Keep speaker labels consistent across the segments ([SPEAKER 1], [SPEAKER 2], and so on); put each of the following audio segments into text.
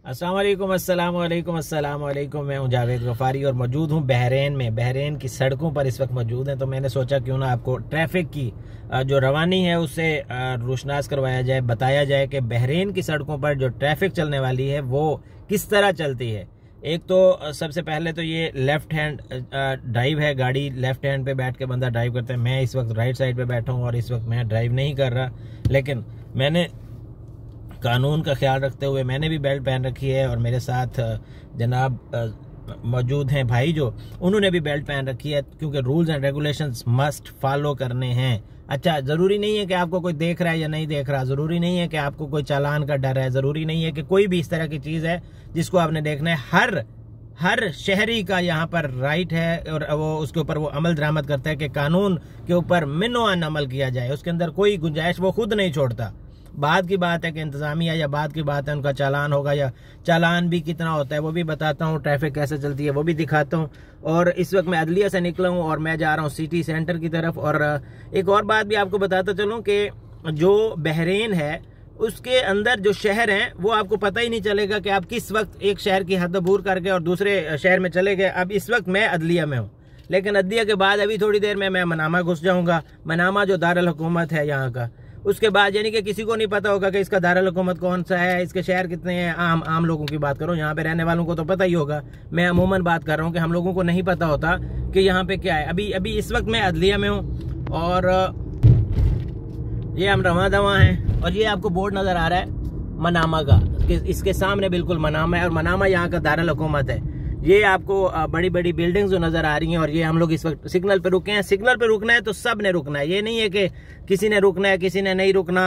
[SPEAKER 1] अस्सलाम वालेकुम। मैं हूं जावेद गफारी और मौजूद हूं बहरीन में। बहरीन की सड़कों पर इस वक्त मौजूद हैं, तो मैंने सोचा क्यों ना आपको ट्रैफिक की जो रवानी है उससे रोशनास करवाया जाए, बताया जाए कि बहरीन की सड़कों पर जो ट्रैफिक चलने वाली है वो किस तरह चलती है। एक तो सबसे पहले तो ये लेफ्ट हैंड ड्राइव है, गाड़ी लेफ्ट हैंड पे बैठ के बंदा ड्राइव करता है। मैं इस वक्त राइट साइड पे बैठा हूँ और इस वक्त मैं ड्राइव नहीं कर रहा, लेकिन मैंने कानून का ख्याल रखते हुए मैंने भी बेल्ट पहन रखी है और मेरे साथ जनाब मौजूद हैं भाई जो उन्होंने भी बेल्ट पहन रखी है, क्योंकि rules and regulations must follow करने हैं। अच्छा, ज़रूरी नहीं है कि आपको कोई देख रहा है या नहीं देख रहा, ज़रूरी नहीं है कि आपको कोई चालान का डर है, ज़रूरी नहीं है कि कोई भी इस तरह की चीज़ है जिसको आपने देखना है। हर शहरी का यहाँ पर राइट है और वो उसके ऊपर वो अमल दरामद करता है कि कानून के ऊपर मिनोअन अमल किया जाए, उसके अंदर कोई गुंजाइश वो खुद नहीं छोड़ता। बाद की बात है कि इंतजामिया या बाद की बात है उनका चालान होगा, या चालान भी कितना होता है वो भी बताता हूँ, ट्रैफिक कैसे चलती है वो भी दिखाता हूँ। और इस वक्त मैं अदलिया से निकला हूँ और मैं जा रहा हूँ सिटी सेंटर की तरफ। और एक और बात भी आपको बताता चलूँ कि जो बहरीन है उसके अंदर जो शहर हैं वो आपको पता ही नहीं चलेगा कि आप किस वक्त एक शहर की हद अबूर करके और दूसरे शहर में चले गए। अब इस वक्त मैं अदलिया में हूँ, लेकिन अदलिया के बाद अभी थोड़ी देर में मैं मनामा घुस जाऊँगा। मनामा जो दारुल हुकूमत है यहाँ का, उसके बाद यानी कि किसी को नहीं पता होगा कि इसका दारुल हुकूमत कौन सा है, इसके शहर कितने हैं। आम लोगों की बात करो, यहाँ पे रहने वालों को तो पता ही होगा। मैं अमूमन बात कर रहा हूँ कि हम लोगों को नहीं पता होता कि यहाँ पे क्या है। अभी इस वक्त मैं अदलिया में हूँ और ये हम रवा दवा हैं और ये आपको बोर्ड नजर आ रहा है मनामा का, इसके सामने बिल्कुल मनामा है और मनामा यहाँ का दारुल हुकूमत है। ये आपको बड़ी बड़ी बिल्डिंग्स जो नजर आ रही हैं और ये हम लोग इस वक्त सिग्नल पे रुके हैं। सिग्नल पे रुकना है तो सब ने रुकना है, ये नहीं है कि किसी ने रुकना है किसी ने नहीं रुकना।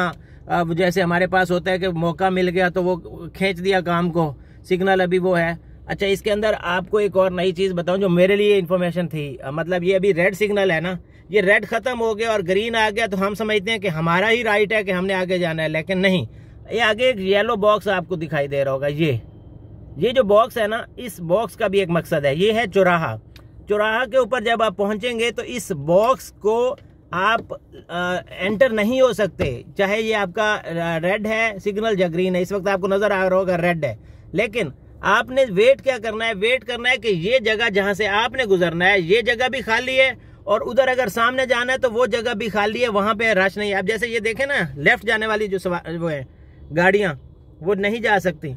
[SPEAKER 1] अब जैसे हमारे पास होता है कि मौका मिल गया तो वो खींच दिया काम को, सिग्नल अभी वो है। अच्छा, इसके अंदर आपको एक और नई चीज बताऊं जो मेरे लिए इन्फॉर्मेशन थी। मतलब ये अभी रेड सिग्नल है ना, ये रेड खत्म हो गया और ग्रीन आ गया तो हम समझते हैं कि हमारा ही राइट है कि हमने आगे जाना है, लेकिन नहीं। ये आगे एक येलो बॉक्स आपको दिखाई दे रहा होगा, ये जो बॉक्स है ना, इस बॉक्स का भी एक मकसद है। ये है चौराहा के ऊपर जब आप पहुंचेंगे तो इस बॉक्स को आप एंटर नहीं हो सकते, चाहे ये आपका रेड है सिग्नल या ग्रीन है। इस वक्त आपको नजर आ रहा होगा रेड है, लेकिन आपने वेट क्या करना है, वेट करना है कि ये जगह जहां से आपने गुजरना है ये जगह भी खाली है और उधर अगर सामने जाना है तो वो जगह भी खाली है, वहां पे रश नहीं है। अब जैसे ये देखें ना, लेफ्ट जाने वाली जो वो है गाड़ियां वो नहीं जा सकती,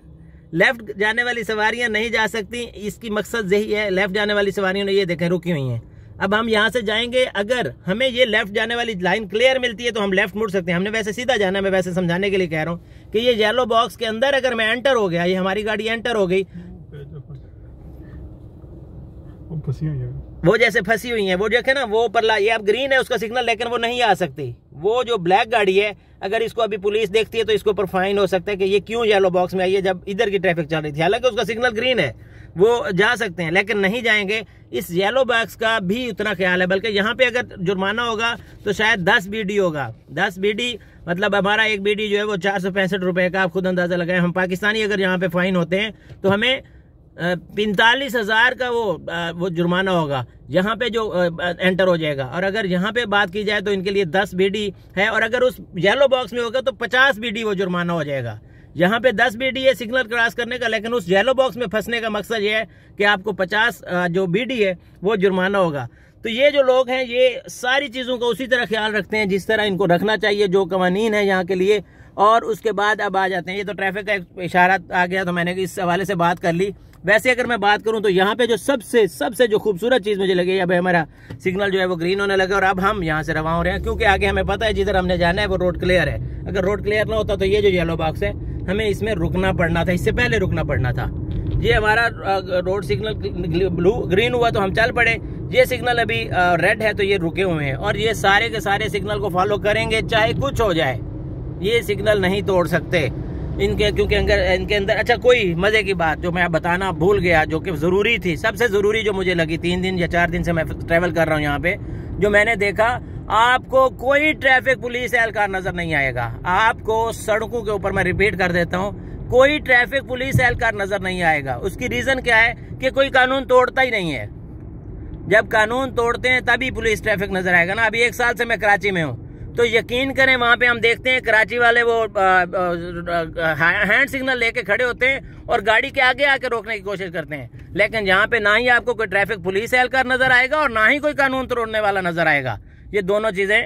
[SPEAKER 1] लेफ्ट जाने वाली सवारियां नहीं जा सकती। इसकी मकसद यही है, लेफ्ट जाने वाली सवारियों ने ये देखें रुकी हुई हैं। अब हम यहाँ से जाएंगे, अगर हमें ये लेफ्ट जाने वाली लाइन क्लियर मिलती है तो हम लेफ्ट मुड़ सकते हैं। हमने वैसे सीधा जाना है, मैं वैसे समझाने के लिए कह रहा हूँ कि ये येलो बॉक्स के अंदर अगर मैं एंटर हो गया, ये हमारी गाड़ी एंटर हो गई, वो जैसे फंसी हुई है वो देखे ना, वो परला ये अब ग्रीन है उसका सिग्नल, लेकिन वो नहीं आ सकती। वो जो ब्लैक गाड़ी है, अगर इसको अभी पुलिस देखती है तो इसके ऊपर फाइन हो सकता है कि ये क्यों येलो बॉक्स में आई है जब इधर की ट्रैफिक चल रही थी। हालांकि उसका सिग्नल ग्रीन है, वो जा सकते हैं लेकिन नहीं जाएंगे। इस येलो बॉक्स का भी उतना ख्याल है, बल्कि यहाँ पे अगर जुर्माना होगा तो शायद 10 बीडी होगा। 10 बीडी मतलब हमारा एक बीडी जो है वो 465 रुपए का, आप खुद अंदाजा लगाएं। हम पाकिस्तानी अगर यहाँ पे फाइन होते हैं तो हमें 45,000 का वो जुर्माना होगा यहाँ पे जो एंटर हो जाएगा। और अगर यहाँ पे बात की जाए तो इनके लिए 10 बीडी है, और अगर उस येलो बॉक्स में होगा तो 50 बीडी वो जुर्माना हो जाएगा। यहाँ पे 10 बीडी है सिग्नल क्रॉस करने का, लेकिन उस येलो बॉक्स में फंसने का मकसद ये है कि आपको 50 जो बीडी है वो जुर्माना होगा। तो ये जो लोग हैं ये सारी चीज़ों का उसी तरह ख्याल रखते हैं जिस तरह इनको रखना चाहिए, जो कवानीन है यहाँ के लिए। और उसके बाद अब आ जाते हैं, ये तो ट्रैफिक का एक इशारा आ गया तो मैंने इस हवाले से बात कर ली। वैसे अगर मैं बात करूं तो यहाँ पे जो सबसे जो खूबसूरत चीज मुझे लगी, अब हमारा सिग्नल जो है वो ग्रीन होने लगा और अब हम यहाँ से रवा हो रहे हैं, क्योंकि आगे हमें पता है जिधर हमने जाना है वो रोड क्लियर है। अगर रोड क्लियर ना होता तो ये जो येलो बॉक्स है हमें इसमें रुकना पड़ना था, इससे पहले रुकना पड़ना था। ये हमारा रोड सिग्नल ग्रीन हुआ तो हम चल पड़े, ये सिग्नल अभी रेड है तो ये रुके हुए हैं। और ये सारे के सारे सिग्नल को फॉलो करेंगे चाहे कुछ हो जाए, ये सिग्नल नहीं तोड़ सकते इनके, क्योंकि इनके अंदर अच्छा कोई मजे की बात जो मैं बताना भूल गया, जो कि जरूरी थी, सबसे जरूरी जो मुझे लगी, 3 दिन या 4 दिन से मैं ट्रेवल कर रहा हूँ यहाँ पे, जो मैंने देखा, आपको कोई ट्रैफिक पुलिस एहलकार नजर नहीं आएगा। आपको सड़कों के ऊपर, मैं रिपीट कर देता हूँ, कोई ट्रैफिक पुलिस एहलकार नजर नहीं आएगा। उसकी रीजन क्या है कि कोई कानून तोड़ता ही नहीं है। जब कानून तोड़ते हैं तभी पुलिस ट्रैफिक नजर आएगा ना। अभी 1 साल से मैं कराची में हूँ, तो यकीन करें वहां पे हम देखते हैं कराची वाले वो हैंड सिग्नल लेके खड़े होते हैं और गाड़ी के आगे आके रोकने की कोशिश करते हैं, लेकिन यहाँ पे ना ही आपको कोई ट्रैफिक पुलिस एहलकार नजर आएगा और ना ही कोई कानून तोड़ने वाला नजर आएगा। ये दोनों चीजें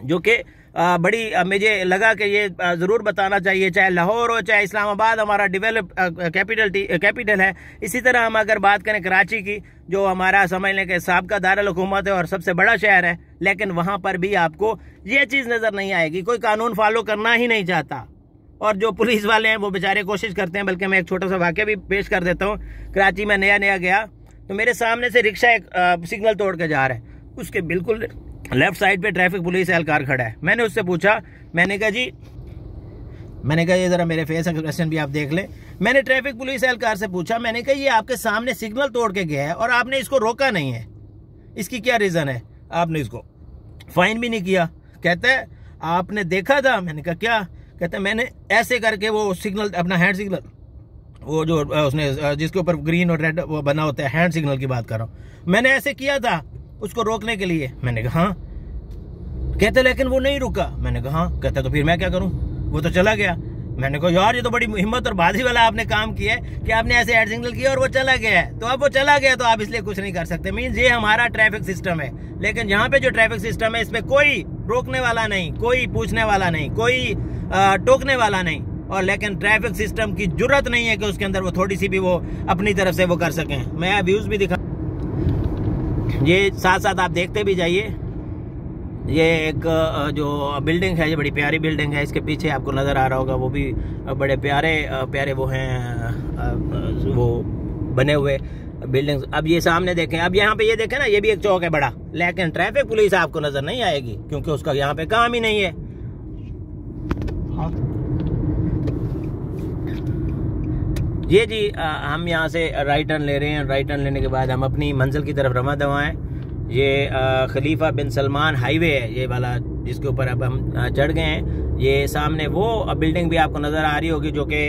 [SPEAKER 1] जो कि बड़ी मुझे लगा कि ये ज़रूर बताना चाहिए। चाहे लाहौर हो चाहे इस्लामाबाद हमारा डेवलप कैपिटल है, इसी तरह हम अगर बात करें कराची की, जो हमारा समझ लें कि साबका दारुल हुकूमत है और सबसे बड़ा शहर है, लेकिन वहाँ पर भी आपको ये चीज़ नज़र नहीं आएगी। कोई कानून फॉलो करना ही नहीं चाहता और जो पुलिस वाले हैं वो बेचारे कोशिश करते हैं। बल्कि मैं एक छोटा सा वाक़या भी पेश कर देता हूँ। कराची में नया गया तो मेरे सामने से रिक्शा एक सिग्नल तोड़ के जा रहा है, उसके बिल्कुल लेफ्ट साइड पे ट्रैफिक पुलिस एहलकार खड़ा है। मैंने उससे पूछा, मैंने कहा ये ज़रा मेरे फेस एक्सप्रेशन भी आप देख लें। मैंने ट्रैफिक पुलिस एहलकार से पूछा, मैंने कहा ये आपके सामने सिग्नल तोड़ के गया है और आपने इसको रोका नहीं है, इसकी क्या रीज़न है? आपने इसको फाइन भी नहीं किया। कहता है आपने देखा था? मैंने कहा क्या? कहता है मैंने ऐसे करके वो सिग्नल, अपना हैंड सिग्नल, वो जो उसने जिसके ऊपर ग्रीन और रेड वो बना होता है, हैंड सिग्नल की बात कर रहा हूँ, मैंने ऐसे किया था उसको रोकने के लिए। मैंने कहा हाँ। कहते लेकिन वो नहीं रुका। मैंने कहा हाँ। कहता तो फिर मैं क्या करूं, वो तो चला गया। मैंने कहा यार ये तो बड़ी हिम्मत और बाजी वाला आपने काम किया है कि आपने ऐसे हैंड सिग्नल किया और वो चला गया है। तो अब वो चला गया तो आप इसलिए कुछ नहीं कर सकते। मीन्स ये हमारा ट्रैफिक सिस्टम है, लेकिन यहाँ पे जो ट्रैफिक सिस्टम है इसमें कोई रोकने वाला नहीं, कोई पूछने वाला नहीं, कोई टोकने वाला नहीं, और लेकिन ट्रैफिक सिस्टम की जुर्रत नहीं है कि उसके अंदर वो थोड़ी सी भी वो अपनी तरफ से वो कर सकें। मैं व्यूज भी दिखा, ये साथ साथ आप देखते भी जाइए। ये एक जो बिल्डिंग है, ये बड़ी प्यारी बिल्डिंग है, इसके पीछे आपको नज़र आ रहा होगा, वो भी बड़े प्यारे वो हैं, वो बने हुए बिल्डिंग्स। अब ये सामने देखें, अब यहाँ पे ये देखें ना, ये भी एक चौक है बड़ा, लेकिन ट्रैफिक पुलिस आपको नज़र नहीं आएगी क्योंकि उसका यहाँ पे काम ही नहीं है। ये जी हम यहाँ से राइट टर्न ले रहे हैं। राइट टर्न लेने के बाद हम अपनी मंजिल की तरफ रवाना दवा हैं। ये खलीफा बिन सलमान हाईवे है ये वाला, जिसके ऊपर अब हम चढ़ गए हैं। ये सामने वो बिल्डिंग भी आपको नज़र आ रही होगी जो कि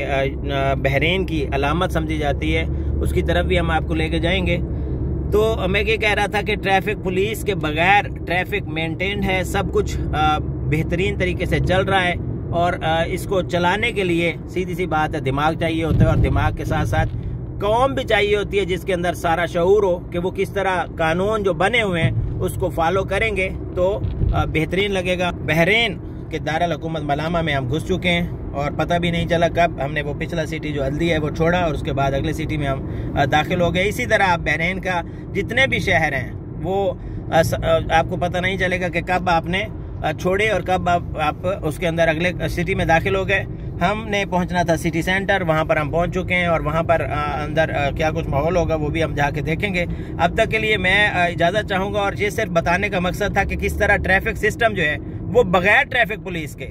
[SPEAKER 1] बहरीन की अलामत समझी जाती है, उसकी तरफ भी हम आपको लेके जाएंगे। तो मैं ये कह रहा था कि ट्रैफिक पुलिस के बगैर ट्रैफिक मेंटेन है, सब कुछ बेहतरीन तरीके से चल रहा है, और इसको चलाने के लिए सीधी सी बात है दिमाग चाहिए होता है, और दिमाग के साथ साथ कौम भी चाहिए होती है जिसके अंदर सारा शऊर हो कि वो किस तरह कानून जो बने हुए हैं उसको फॉलो करेंगे तो बेहतरीन लगेगा। बहरीन के दारुल हुकूमत मलामा में हम घुस चुके हैं और पता भी नहीं चला कब हमने वो पिछला सिटी जो हल्दी है वो छोड़ा और उसके बाद अगले सिटी में हम दाखिल हो गए। इसी तरह आप बहरीन का जितने भी शहर हैं वो आपको पता नहीं चलेगा कि कब आपने छोड़े और कब आप उसके अंदर अगले सिटी में दाखिल हो गए। हमने पहुंचना था सिटी सेंटर, वहां पर हम पहुंच चुके हैं और वहां पर अंदर क्या कुछ माहौल होगा वो भी हम जाके देखेंगे। अब तक के लिए मैं इजाज़त चाहूँगा, और ये सिर्फ बताने का मकसद था कि किस तरह ट्रैफिक सिस्टम जो है वो बगैर ट्रैफिक पुलिस के,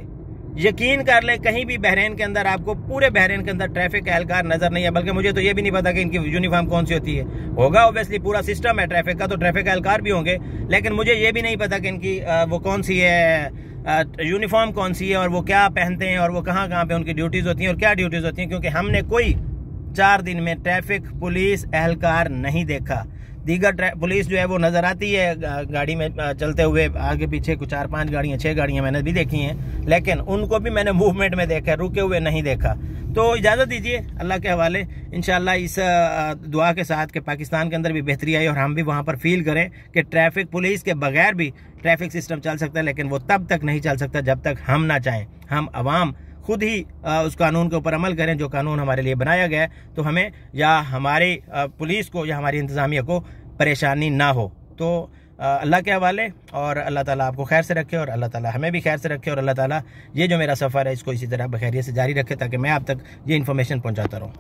[SPEAKER 1] यकीन कर ले कहीं भी बहरीन के अंदर आपको, पूरे बहरीन के अंदर ट्रैफिक एहलकार नजर नहीं है। बल्कि मुझे तो ये भी नहीं पता कि इनकी यूनिफॉर्म कौन सी होती है। होगा ऑब्वियसली, पूरा सिस्टम है ट्रैफिक का तो ट्रैफिक एहलकार भी होंगे, लेकिन मुझे ये भी नहीं पता कि इनकी वो कौन सी है, यूनिफॉर्म कौन सी है और वो क्या पहनते हैं और वो कहाँ कहाँ पे उनकी ड्यूटीज होती हैं और क्या ड्यूटीज होती हैं, क्योंकि हमने कोई 4 दिन में ट्रैफिक पुलिस एहलकार नहीं देखा। दीगर पुलिस जो है वो नज़र आती है गाड़ी में चलते हुए, आगे पीछे कुछ 4-5 गाड़ियाँ 6 गाड़ियाँ मैंने भी देखी हैं, लेकिन उनको भी मैंने मूवमेंट में देखा, रुके हुए नहीं देखा। तो इजाज़त दीजिए अल्लाह के हवाले, इंशाल्लाह इस दुआ के साथ कि पाकिस्तान के अंदर भी बेहतरी आई और हम भी वहाँ पर फील करें कि ट्रैफिक पुलिस के बगैर भी ट्रैफिक सिस्टम चल सकता है, लेकिन वो तब तक नहीं चल सकता जब तक हम ना चाहें। हम अवाम खुद ही उस कानून के ऊपर अमल करें जो कानून हमारे लिए बनाया गया है, तो हमें या हमारी पुलिस को या हमारी इंतज़ामिया को परेशानी ना हो। तो अल्लाह के हवाले, और अल्लाह ताला आपको खैर से रखे और अल्लाह ताला हमें भी खैर से रखे, और अल्लाह ताला ये जो मेरा सफ़र है इसको इसी तरह बखैरियत से जारी रखे ताकि मैं आप तक ये इन्फॉर्मेशन पहुँचाता रहूँ।